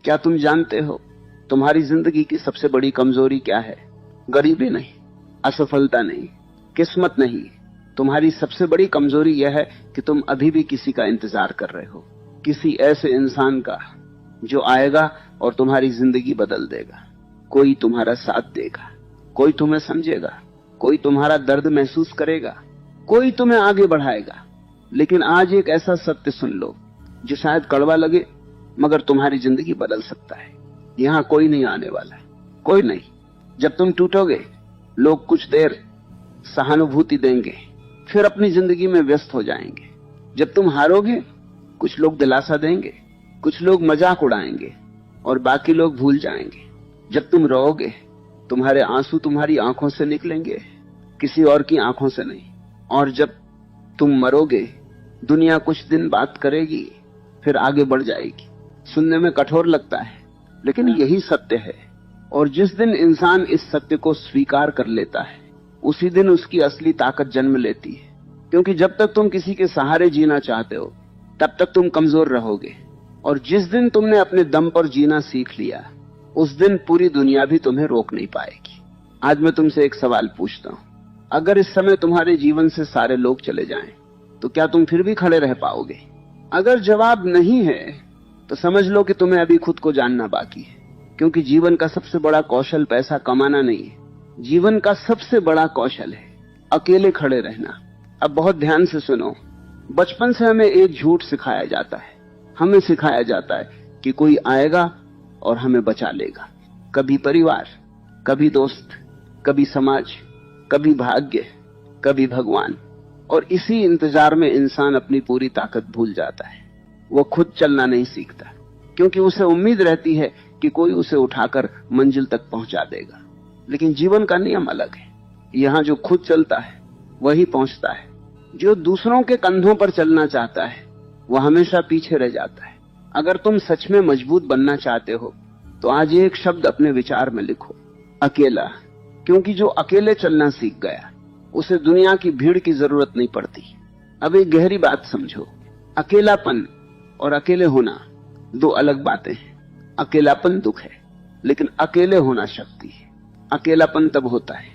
क्या तुम जानते हो तुम्हारी जिंदगी की सबसे बड़ी कमजोरी क्या है? गरीबी नहीं, असफलता नहीं, किस्मत नहीं। तुम्हारी सबसे बड़ी कमजोरी यह है कि तुम अभी भी किसी का इंतजार कर रहे हो, किसी ऐसे इंसान का जो आएगा और तुम्हारी जिंदगी बदल देगा। कोई तुम्हारा साथ देगा, कोई तुम्हें समझेगा, कोई तुम्हारा दर्द महसूस करेगा, कोई तुम्हें आगे बढ़ाएगा। लेकिन आज एक ऐसा सत्य सुन लो जो शायद कड़वा लगे, मगर तुम्हारी जिंदगी बदल सकता है। यहां कोई नहीं आने वाला है, कोई नहीं। जब तुम टूटोगे, लोग कुछ देर सहानुभूति देंगे, फिर अपनी जिंदगी में व्यस्त हो जाएंगे। जब तुम हारोगे, कुछ लोग दिलासा देंगे, कुछ लोग मजाक उड़ाएंगे और बाकी लोग भूल जाएंगे। जब तुम रोओगे, तुम्हारे आंसू तुम्हारी आंखों से निकलेंगे, किसी और की आंखों से नहीं। और जब तुम मरोगे, दुनिया कुछ दिन बात करेगी, फिर आगे बढ़ जाएगी। सुनने में कठोर लगता है, लेकिन यही सत्य है। और जिस दिन इंसान इस सत्य को स्वीकार कर लेता है, उसी दिन उसकी असली ताकत जन्म लेती है। क्योंकि जब तक तुम किसी के सहारे जीना चाहते हो, तब तक तुम कमजोर रहोगे। और जिस दिन तुमने अपने दम पर जीना सीख लिया, उस दिन पूरी दुनिया भी तुम्हें रोक नहीं पाएगी। आज मैं तुमसे एक सवाल पूछता हूं, अगर इस समय तुम्हारे जीवन से सारे लोग चले जाएं, तो क्या तुम फिर भी खड़े रह पाओगे? अगर जवाब नहीं है, तो समझ लो कि तुम्हें अभी खुद को जानना बाकी है। क्योंकि जीवन का सबसे बड़ा कौशल पैसा कमाना नहीं है, जीवन का सबसे बड़ा कौशल है अकेले खड़े रहना। अब बहुत ध्यान से सुनो। बचपन से हमें एक झूठ सिखाया जाता है। हमें सिखाया जाता है कि कोई आएगा और हमें बचा लेगा। कभी परिवार, कभी दोस्त, कभी समाज, कभी भाग्य, कभी भगवान। और इसी इंतजार में इंसान अपनी पूरी ताकत भूल जाता है। वो खुद चलना नहीं सीखता, क्योंकि उसे उम्मीद रहती है कि कोई उसे उठाकर मंजिल तक पहुंचा देगा। लेकिन जीवन का नियम अलग है। यहां जो खुद चलता है वही पहुंचता है। जो दूसरों के कंधों पर चलना चाहता है, वह हमेशा पीछे रह जाता है। अगर तुम सच में मजबूत बनना चाहते हो, तो आज एक शब्द अपने विचार में लिखो, अकेला। क्योंकि जो अकेले चलना सीख गया, उसे दुनिया की भीड़ की जरूरत नहीं पड़ती। अब एक गहरी बात समझो, अकेलापन और अकेले होना दो अलग बातें हैं। अकेलापन दुख है, लेकिन अकेले होना शक्ति है। अकेलापन तब होता है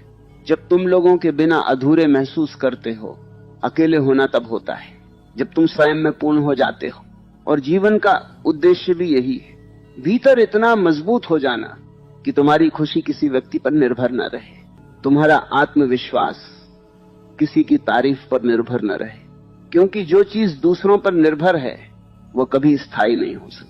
जब तुम लोगों के बिना अधूरे महसूस करते हो। अकेले होना तब होता है जब तुम स्वयं में पूर्ण हो जाते हो। और जीवन का उद्देश्य भी यही है, भीतर इतना मजबूत हो जाना कि तुम्हारी खुशी किसी व्यक्ति पर निर्भर न रहे, तुम्हारा आत्मविश्वास किसी की तारीफ पर निर्भर न रहे। क्योंकि जो चीज दूसरों पर निर्भर है, वो कभी स्थायी नहीं हो सकती।